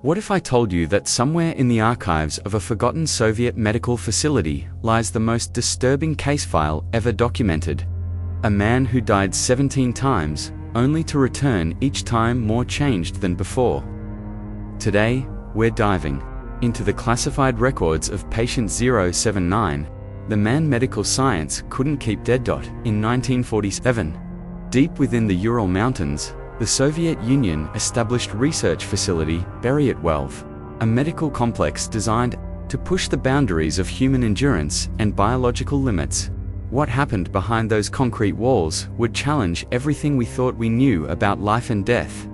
What if I told you that somewhere in the archives of a forgotten Soviet medical facility lies the most disturbing case file ever documented? A man who died 17 times, only to return each time more changed than before. Today, we're diving into the classified records of patient 079, the man medical science couldn't keep dead. In 1947, deep within the Ural Mountains, the Soviet Union established research facility Beryatwelv, a medical complex designed to push the boundaries of human endurance and biological limits. What happened behind those concrete walls would challenge everything we thought we knew about life and death.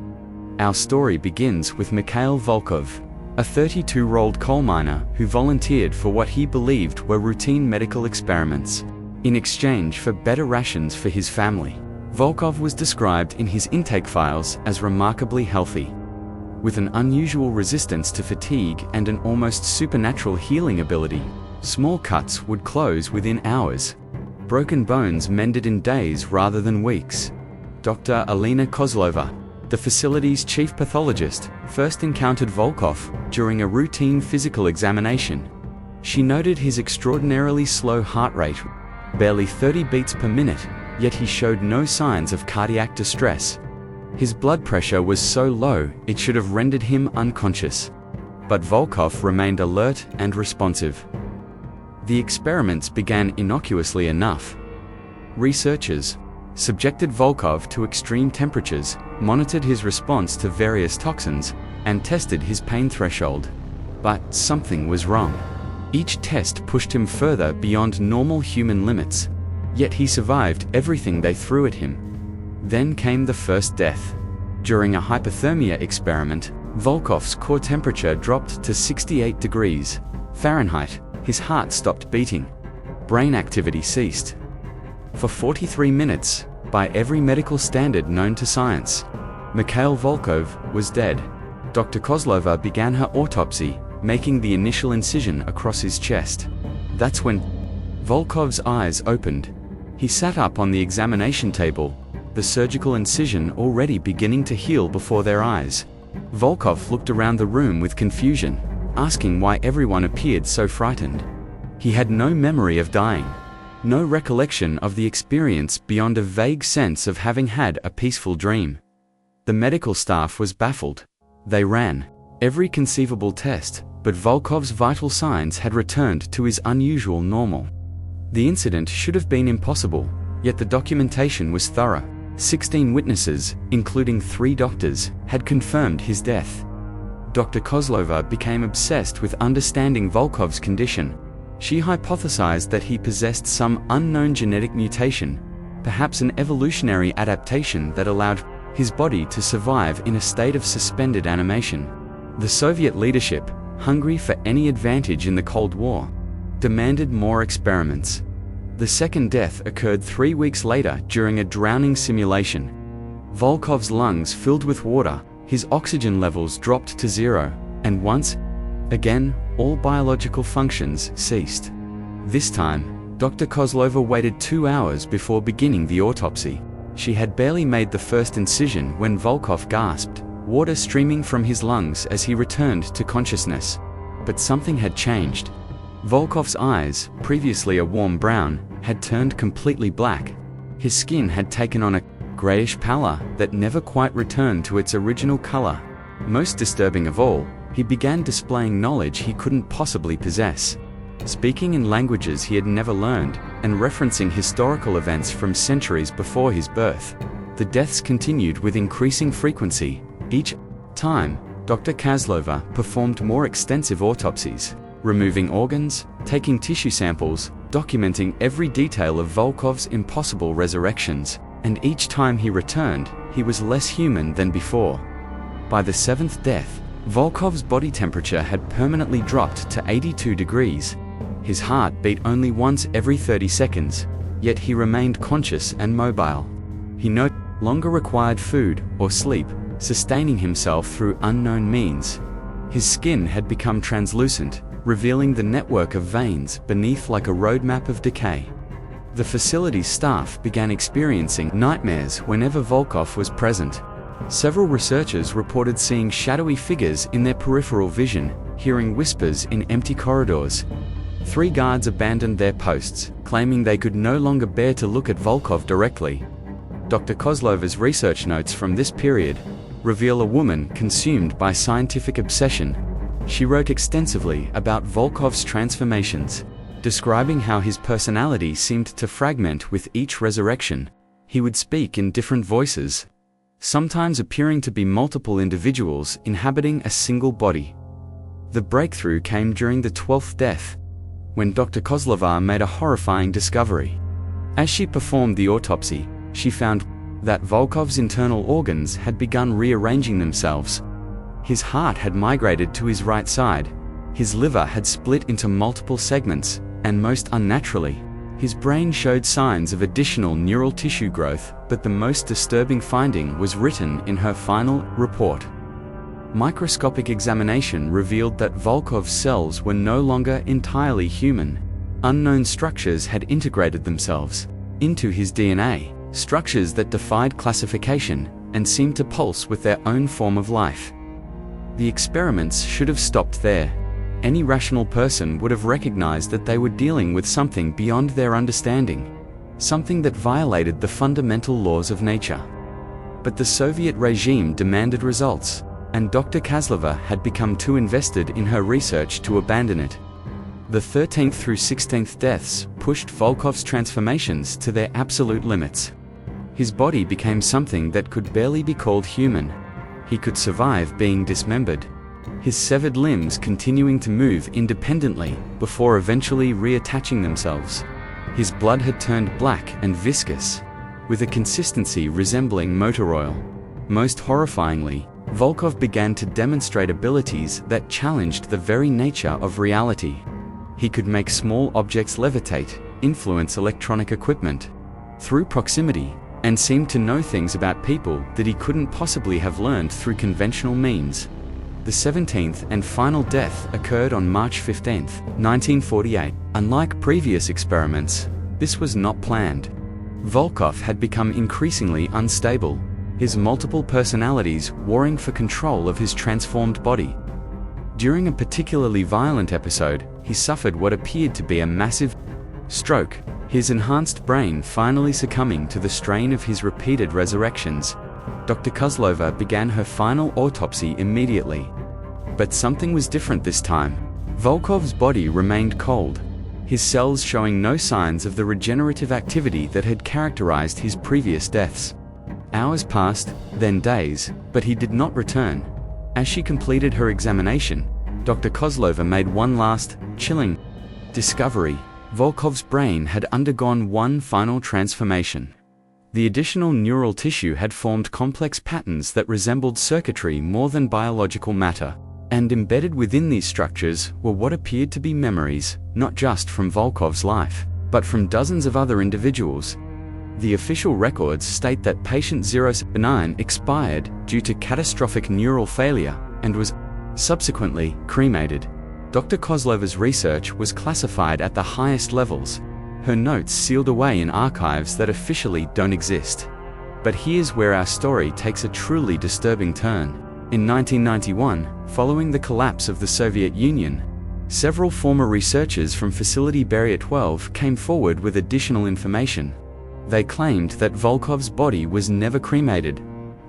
Our story begins with Mikhail Volkov, a 32-year-old coal miner who volunteered for what he believed were routine medical experiments in exchange for better rations for his family. Volkov was described in his intake files as remarkably healthy, with an unusual resistance to fatigue and an almost supernatural healing ability. Small cuts would close within hours, broken bones mended in days rather than weeks. Dr. Alina Kozlova, the facility's chief pathologist, first encountered Volkov during a routine physical examination. She noted his extraordinarily slow heart rate, barely 30 beats per minute, yet he showed no signs of cardiac distress. His blood pressure was so low it should have rendered him unconscious. But Volkov remained alert and responsive. The experiments began innocuously enough. Researchers subjected Volkov to extreme temperatures, monitored his response to various toxins, and tested his pain threshold. But something was wrong. Each test pushed him further beyond normal human limits. Yet he survived everything they threw at him. Then came the first death. During a hypothermia experiment, Volkov's core temperature dropped to 68 degrees Fahrenheit. His heart stopped beating. Brain activity ceased. For 43 minutes, by every medical standard known to science, Mikhail Volkov was dead. Dr. Kozlova began her autopsy, making the initial incision across his chest. That's when Volkov's eyes opened. He sat up on the examination table, the surgical incision already beginning to heal before their eyes. Volkov looked around the room with confusion, asking why everyone appeared so frightened. He had no memory of dying, no recollection of the experience beyond a vague sense of having had a peaceful dream. The medical staff was baffled. They ran every conceivable test, but Volkov's vital signs had returned to his unusual normal. The incident should have been impossible, yet the documentation was thorough. 16 witnesses, including 3 doctors, had confirmed his death. Dr. Kozlova became obsessed with understanding Volkov's condition. She hypothesized that he possessed some unknown genetic mutation, perhaps an evolutionary adaptation that allowed his body to survive in a state of suspended animation. The Soviet leadership, hungry for any advantage in the Cold War, demanded more experiments. The second death occurred 3 weeks later during a drowning simulation. Volkov's lungs filled with water, his oxygen levels dropped to 0, and once again, all biological functions ceased. This time, Dr. Kozlova waited 2 hours before beginning the autopsy. She had barely made the first incision when Volkov gasped, water streaming from his lungs as he returned to consciousness. But something had changed. Volkov's eyes, previously a warm brown, had turned completely black. His skin had taken on a grayish pallor that never quite returned to its original color. Most disturbing of all, he began displaying knowledge he couldn't possibly possess. Speaking in languages he had never learned, and referencing historical events from centuries before his birth. The deaths continued with increasing frequency. Each time, Dr. Kozlova performed more extensive autopsies, removing organs, taking tissue samples, documenting every detail of Volkov's impossible resurrections, and each time he returned, he was less human than before. By the 7th death, Volkov's body temperature had permanently dropped to 82 degrees. His heart beat only once every 30 seconds, yet he remained conscious and mobile. He no longer required food or sleep, sustaining himself through unknown means. His skin had become translucent, revealing the network of veins beneath like a roadmap of decay. The facility's staff began experiencing nightmares whenever Volkov was present. Several researchers reported seeing shadowy figures in their peripheral vision, hearing whispers in empty corridors. 3 guards abandoned their posts, claiming they could no longer bear to look at Volkov directly. Dr. Kozlova's research notes from this period reveal a woman consumed by scientific obsession. She wrote extensively about Volkov's transformations, describing how his personality seemed to fragment with each resurrection. He would speak in different voices, sometimes appearing to be multiple individuals inhabiting a single body. The breakthrough came during the 12th death, when Dr. Kozlova made a horrifying discovery. As she performed the autopsy, she found that Volkov's internal organs had begun rearranging themselves. His heart had migrated to his right side, his liver had split into multiple segments, and most unnaturally, his brain showed signs of additional neural tissue growth, but the most disturbing finding was written in her final report. Microscopic examination revealed that Volkov's cells were no longer entirely human. Unknown structures had integrated themselves into his DNA, structures that defied classification and seemed to pulse with their own form of life. The experiments should have stopped there. Any rational person would have recognized that they were dealing with something beyond their understanding, something that violated the fundamental laws of nature. But the Soviet regime demanded results, and Dr. Kozlova had become too invested in her research to abandon it. The 13th through 16th deaths pushed Volkov's transformations to their absolute limits. His body became something that could barely be called human. He could survive being dismembered, his severed limbs continuing to move independently before eventually reattaching themselves. His blood had turned black and viscous, with a consistency resembling motor oil. Most horrifyingly, Volkov began to demonstrate abilities that challenged the very nature of reality. He could make small objects levitate, influence electronic equipment through proximity, and seemed to know things about people that he couldn't possibly have learned through conventional means. The 17th and final death occurred on March 15, 1948. Unlike previous experiments, this was not planned. Volkov had become increasingly unstable, his multiple personalities warring for control of his transformed body. During a particularly violent episode, he suffered what appeared to be a massive stroke, his enhanced brain finally succumbing to the strain of his repeated resurrections. Dr. Kozlova began her final autopsy immediately. But something was different this time. Volkov's body remained cold, his cells showing no signs of the regenerative activity that had characterized his previous deaths. Hours passed, then days, but he did not return. As she completed her examination, Dr. Kozlova made one last, chilling discovery. Volkov's brain had undergone one final transformation. The additional neural tissue had formed complex patterns that resembled circuitry more than biological matter, and embedded within these structures were what appeared to be memories, not just from Volkov's life, but from dozens of other individuals. The official records state that patient 079 expired due to catastrophic neural failure and was subsequently cremated. Dr. Kozlova's research was classified at the highest levels, her notes sealed away in archives that officially don't exist. But here's where our story takes a truly disturbing turn. In 1991, following the collapse of the Soviet Union, several former researchers from Facility Beria 12 came forward with additional information. They claimed that Volkov's body was never cremated,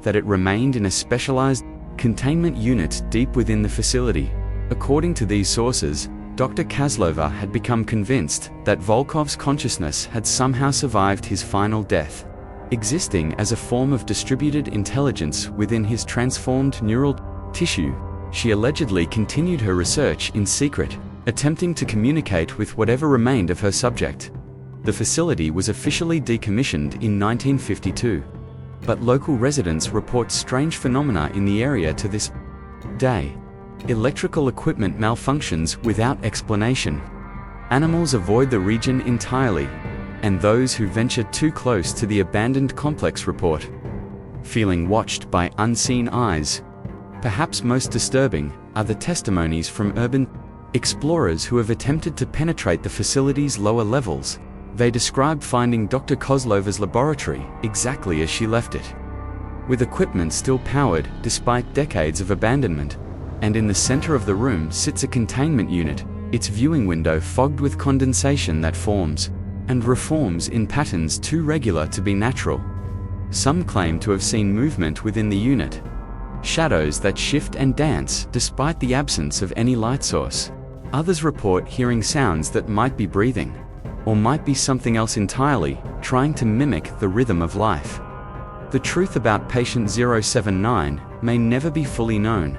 that it remained in a specialized containment unit deep within the facility. According to these sources, Dr. Kozlova had become convinced that Volkov's consciousness had somehow survived his final death, existing as a form of distributed intelligence within his transformed neural tissue. She allegedly continued her research in secret, attempting to communicate with whatever remained of her subject. The facility was officially decommissioned in 1952, but local residents report strange phenomena in the area to this day. Electrical equipment malfunctions without explanation. Animals avoid the region entirely, and those who venture too close to the abandoned complex report feeling watched by unseen eyes. Perhaps most disturbing are the testimonies from urban explorers who have attempted to penetrate the facility's lower levels. They describe finding Dr. Kozlova's laboratory exactly as she left it. with equipment still powered despite decades of abandonment. And in the center of the room sits a containment unit, its viewing window fogged with condensation that forms and reforms in patterns too regular to be natural. Some claim to have seen movement within the unit, shadows that shift and dance despite the absence of any light source. Others report hearing sounds that might be breathing, or might be something else entirely, trying to mimic the rhythm of life. The truth about patient 079 may never be fully known.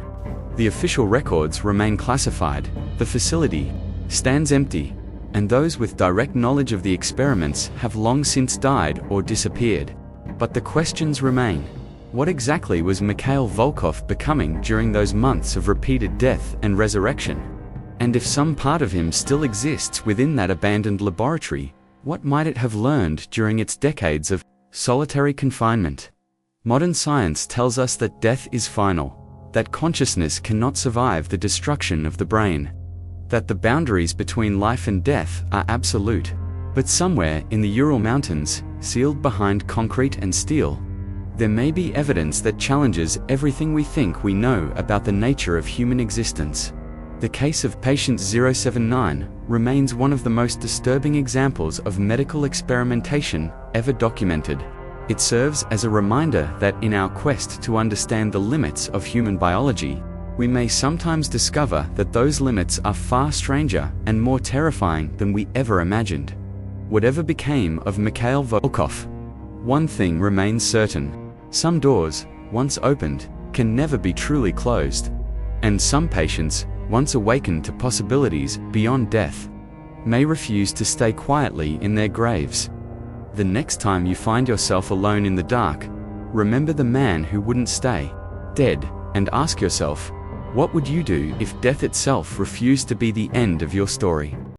The official records remain classified, the facility stands empty, and those with direct knowledge of the experiments have long since died or disappeared. But the questions remain. What exactly was Mikhail Volkov becoming during those months of repeated death and resurrection? And if some part of him still exists within that abandoned laboratory, what might it have learned during its decades of solitary confinement? Modern science tells us that death is final, that consciousness cannot survive the destruction of the brain, that the boundaries between life and death are absolute. But somewhere in the Ural Mountains, sealed behind concrete and steel, there may be evidence that challenges everything we think we know about the nature of human existence. The case of patient 079 remains one of the most disturbing examples of medical experimentation ever documented. It serves as a reminder that in our quest to understand the limits of human biology, we may sometimes discover that those limits are far stranger and more terrifying than we ever imagined. Whatever became of Mikhail Volkov, one thing remains certain: some doors, once opened, can never be truly closed. And some patients, once awakened to possibilities beyond death, may refuse to stay quietly in their graves. The next time you find yourself alone in the dark, remember the man who wouldn't stay dead, and ask yourself, what would you do if death itself refused to be the end of your story?